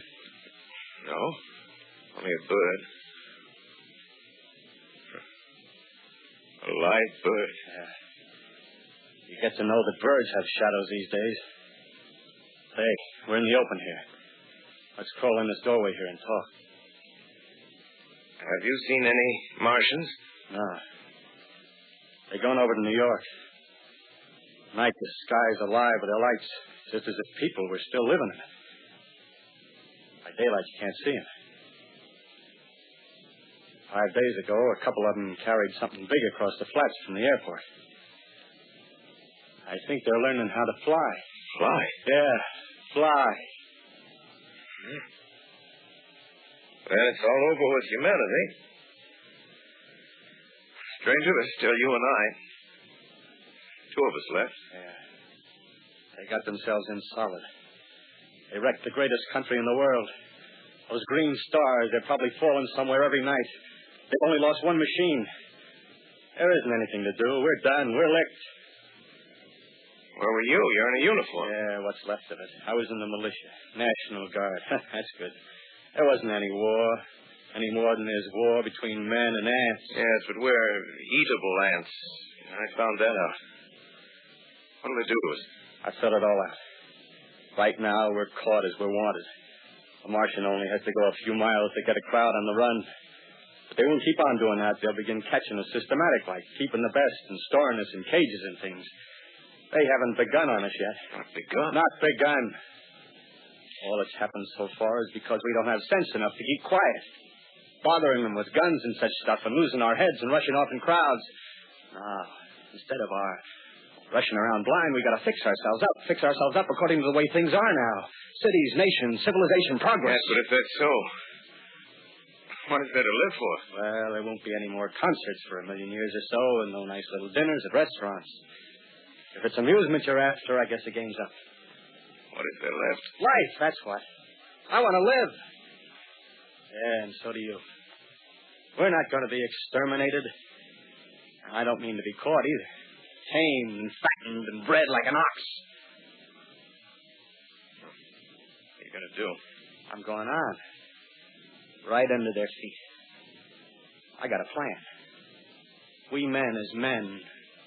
No. Only a bird. A live bird. Yeah. You get to know that birds have shadows these days. Hey, we're in the open here. Let's crawl in this doorway here and talk. Have you seen any Martians? No. They're going over to New York. Night, the sky's alive with their lights, just as if people were still living in it. By daylight, you can't see them. 5 days ago, a couple of them carried something big across the flats from the airport. I think they're learning how to fly. Fly? Yeah, fly. Well, it's all over with humanity. Stranger, there's still you and I. 2 of us left. Yeah. They got themselves in solid. They wrecked the greatest country in the world. Those green stars, they're probably falling somewhere every night. They've only lost one machine. There isn't anything to do. We're done. We're licked. Where were you? You're in a uniform. Yeah, what's left of it. I was in the militia. National Guard. That's good. There wasn't any war. Any more than there's war between men and ants. Yes, but we're eatable ants. I found that out. What'll they do to us? I thought it all out. Right now, we're caught as we're wanted. A Martian only has to go a few miles to get a crowd on the run. But they won't keep on doing that. They'll begin catching us systematic, like keeping the best and storing us in cages and things. They haven't begun on us yet. Not begun? Not begun. All that's happened so far is because we don't have sense enough to keep quiet. Bothering them with guns and such stuff and losing our heads and rushing off in crowds. Now, instead of our rushing around blind, we got to fix ourselves up according to the way things are now. Cities, nations, civilization, progress. Yes, but if that's so, what is there to live for? Well, there won't be any more concerts for 1,000,000 years or so and no nice little dinners at restaurants. If it's amusement you're after, I guess the game's up. What is there left? Life, that's what. I want to live. Yeah, and so do you. We're not going to be exterminated. I don't mean to be caught either. Tamed and fattened and bred like an ox. What are you going to do? I'm going on. Right under their feet. I got a plan. We men as men,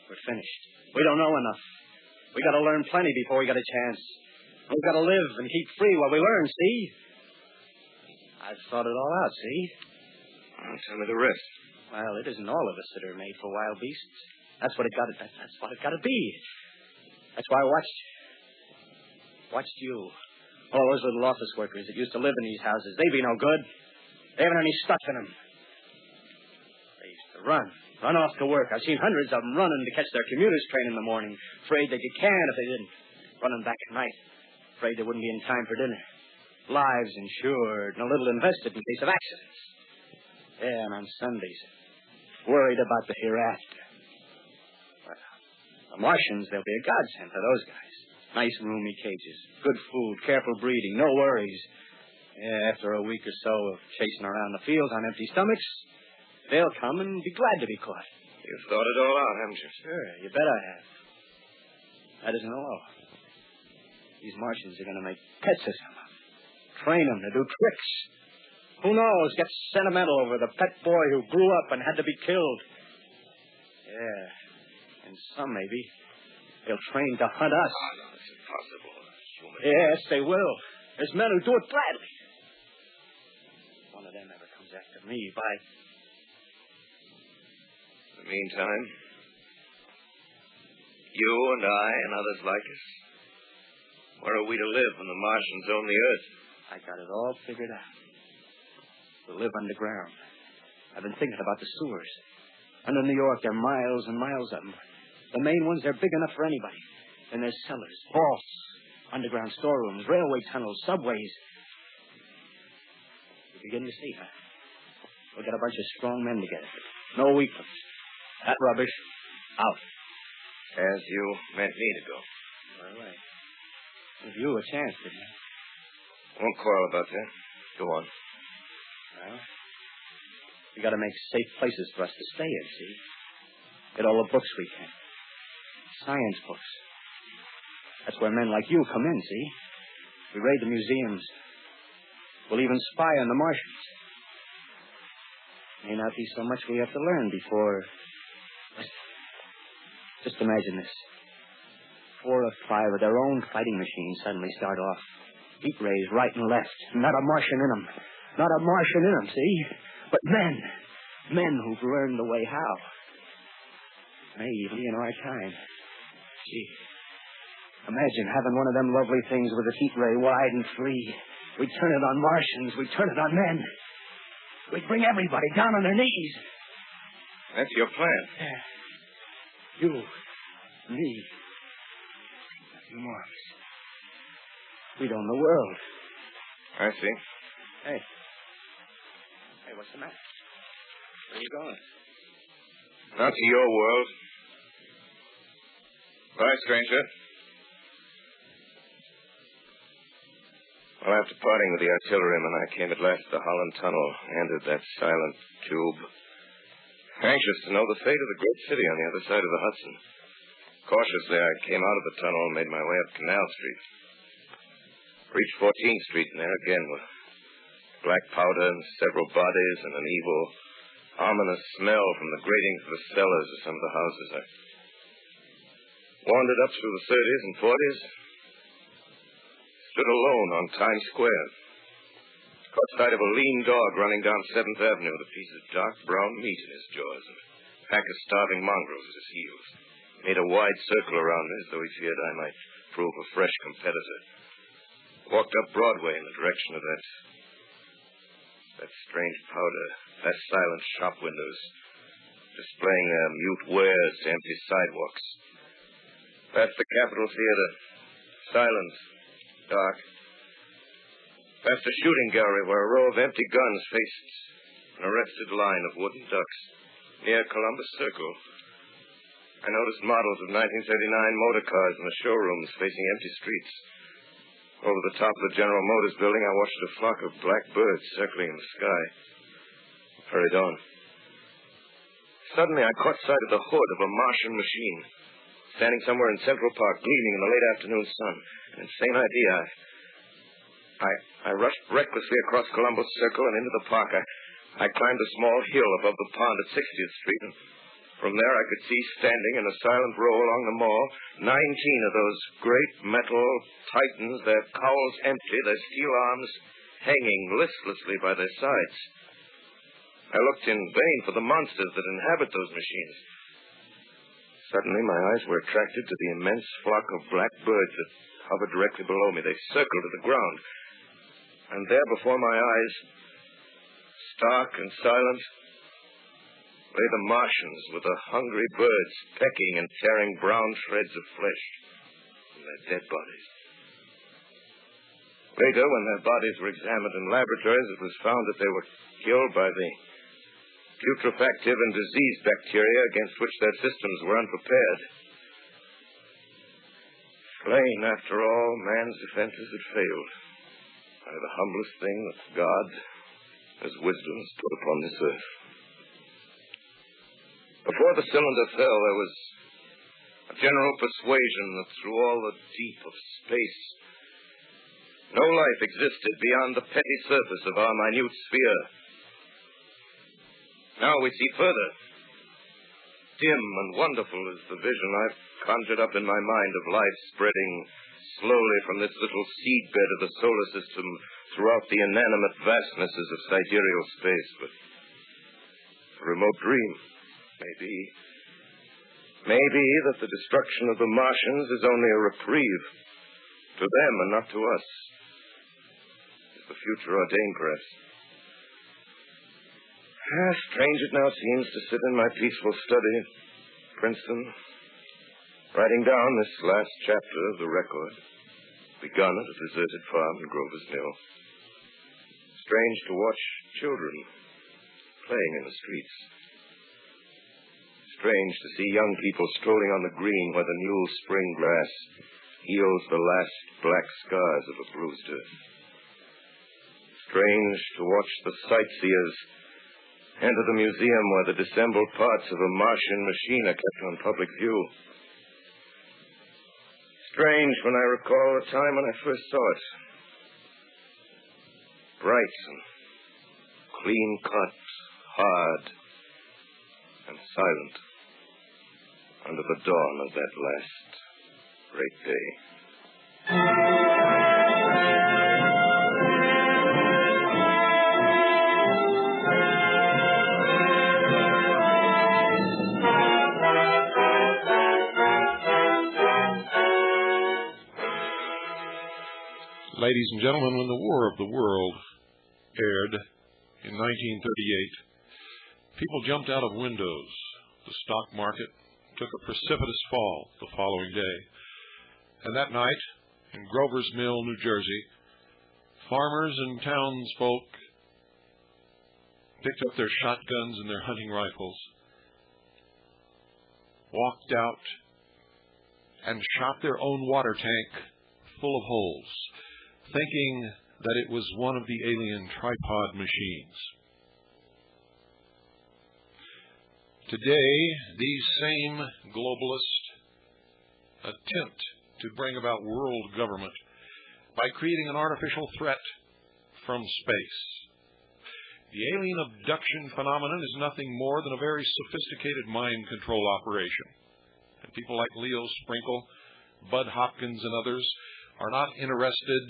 we're finished. We don't know enough. We got to learn plenty before we got a chance. We've got to live and keep free while we learn, see? I've thought it all out, see? Well, tell me the rest. Well, it isn't all of us that are made for wild beasts. That's what it got to be. That's why I watched you. All those little office workers that used to live in these houses. They be no good. They haven't any stuff in them. They used to run off to work. I've seen hundreds of them running to catch their commuter's train in the morning, afraid they'd get canned if they didn't. Running back at night, afraid they wouldn't be in time for dinner. Lives insured and a little invested in case of accidents. Yeah, and on Sundays, worried about the hereafter. Well, the Martians, they'll be a godsend to those guys. Nice roomy cages, good food, careful breeding, no worries. Yeah, after a week or so of chasing around the fields on empty stomachs, they'll come and be glad to be caught. You've thought it all out, haven't you? Sure, you bet I have. That isn't all. These Martians are going to make pets of some of them. Train them to do tricks. Who knows? Get sentimental over the pet boy who grew up and had to be killed. Yeah. And some, maybe, they'll train to hunt us. Oh, no, it's impossible. Yes, they will. There's men who do it gladly. If one of them ever comes after me, by... In the meantime, you and I and others like us, where are we to live when the Martians own the Earth? I got it all figured out. We'll live underground. I've been thinking about the sewers. Under New York, there are miles and miles of them. The main ones, they're big enough for anybody. And there's cellars, vaults, underground storerooms, railway tunnels, subways. Begin to see, huh? We'll get a bunch of strong men together. No weaklings. That rubbish, out. As you meant me to go. All right. Give you a chance, didn't I? Won't quarrel about that. Go on. Well, we got to make safe places for us to stay in, see? Get all the books we can. Science books. That's where men like you come in, see? We raid the museums. We'll even spy on the Martians. May not be so much we have to learn before... Just imagine this. 4 or 5 of their own fighting machines suddenly start off. Heat rays right and left. Not a Martian in them. Not a Martian in them, see? But men. Men who've learned the way how. Maybe in our time. Gee. Imagine having one of them lovely things with a heat ray wide and free. We'd turn it on Martians. We'd turn it on men. We'd bring everybody down on their knees. That's your plan. Yeah. You, me, a few more of us. We'd own the world. I see. Hey. Hey, what's the matter? Where are you going? Not to your world. Bye, stranger. Well, after parting with the artilleryman, I came at last to the Holland Tunnel, entered that silent tube. Anxious to know the fate of the great city on the other side of the Hudson. Cautiously, I came out of the tunnel and made my way up Canal Street. Reached 14th Street, and there again were black powder and several bodies and an evil, ominous smell from the gratings of the cellars of some of the houses. I wandered up through the 30s and 40s, stood alone on Times Square. Caught sight of a lean dog running down 7th Avenue with a piece of dark brown meat in his jaws and a pack of starving mongrels at his heels. Made a wide circle around me as though he feared I might prove a fresh competitor. Walked up Broadway in the direction of that strange powder, past silent shop windows, displaying their mute wares to empty sidewalks. Past the Capitol Theater, silent, dark. Past a shooting gallery where a row of empty guns faced an arrested line of wooden ducks. Near Columbus Circle, I noticed models of 1939 motor cars in the showrooms facing empty streets. Over the top of the General Motors building, I watched a flock of black birds circling in the sky. Hurried on. Suddenly, I caught sight of the hood of a Martian machine, standing somewhere in Central Park, gleaming in the late afternoon sun. An insane idea. I rushed recklessly across Columbus Circle and into the park. I climbed a small hill above the pond at 60th Street, and from there I could see standing in a silent row along the mall 19 of those great metal titans, their cowls empty, their steel arms hanging listlessly by their sides. I looked in vain for the monsters that inhabit those machines. Suddenly my eyes were attracted to the immense flock of black birds that hovered directly below me. They circled to the ground. And there before my eyes, stark and silent, lay the Martians with the hungry birds pecking and tearing brown shreds of flesh from their dead bodies. Later, when their bodies were examined in laboratories, it was found that they were killed by the putrefactive and diseased bacteria against which their systems were unprepared. Slain, after all, man's defenses had failed by the humblest thing that God, as wisdom, has put upon this earth. Before the cylinder fell, there was a general persuasion that through all the deep of space, no life existed beyond the petty surface of our minute sphere. Now we see further. Dim and wonderful is the vision I've conjured up in my mind of life spreading slowly from this little seedbed of the solar system throughout the inanimate vastnesses of sidereal space. But a remote dream, maybe that the destruction of the Martians is only a reprieve to them and not to us. Is the future ordained, perhaps? Strange it now seems to sit in my peaceful study, Princeton, writing down this last chapter of the record, begun at a deserted farm in Grover's Mill. Strange to watch children playing in the streets. Strange to see young people strolling on the green where the new spring grass heals the last black scars of a bruised earth. Strange to watch the sightseers enter the museum where the dissembled parts of a Martian machine are kept on public view. Strange when I recall the time when I first saw it. Bright and clean cut, hard and silent under the dawn of that last great day. Ladies and gentlemen, when the War of the World aired in 1938, people jumped out of windows. The stock market took a precipitous fall the following day. And that night, in Grover's Mill, New Jersey, farmers and townsfolk picked up their shotguns and their hunting rifles, walked out, and shot their own water tank full of holes, thinking that it was one of the alien tripod machines. Today, these same globalists attempt to bring about world government by creating an artificial threat from space. The alien abduction phenomenon is nothing more than a very sophisticated mind control operation. And people like Leo Sprinkle, Bud Hopkins, and others are not interested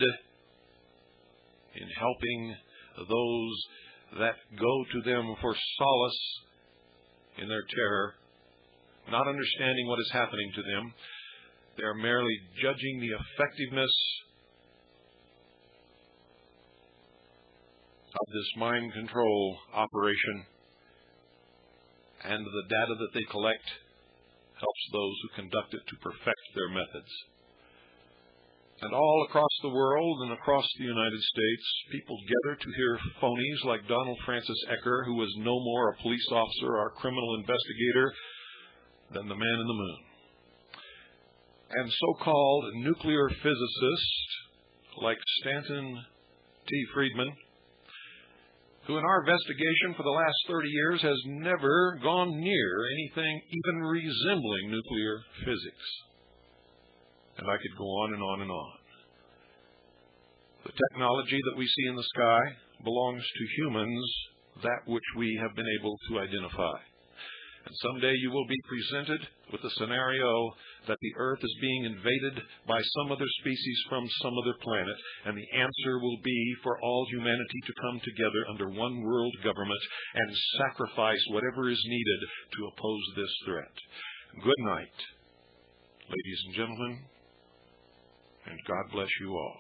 in helping those that go to them for solace in their terror, not understanding what is happening to them. They are merely judging the effectiveness of this mind control operation, and the data that they collect helps those who conduct it to perfect their methods. And all across the world and across the United States, people gather to hear phonies like Donald Francis Ecker, who was no more a police officer or a criminal investigator than the man in the moon. And so-called nuclear physicists like Stanton T. Friedman, who in our investigation for the last 30 years has never gone near anything even resembling nuclear physics. And I could go on and on and on. The technology that we see in the sky belongs to humans, that which we have been able to identify. And someday you will be presented with a scenario that the Earth is being invaded by some other species from some other planet, and the answer will be for all humanity to come together under one world government and sacrifice whatever is needed to oppose this threat. Good night, ladies and gentlemen, and God bless you all.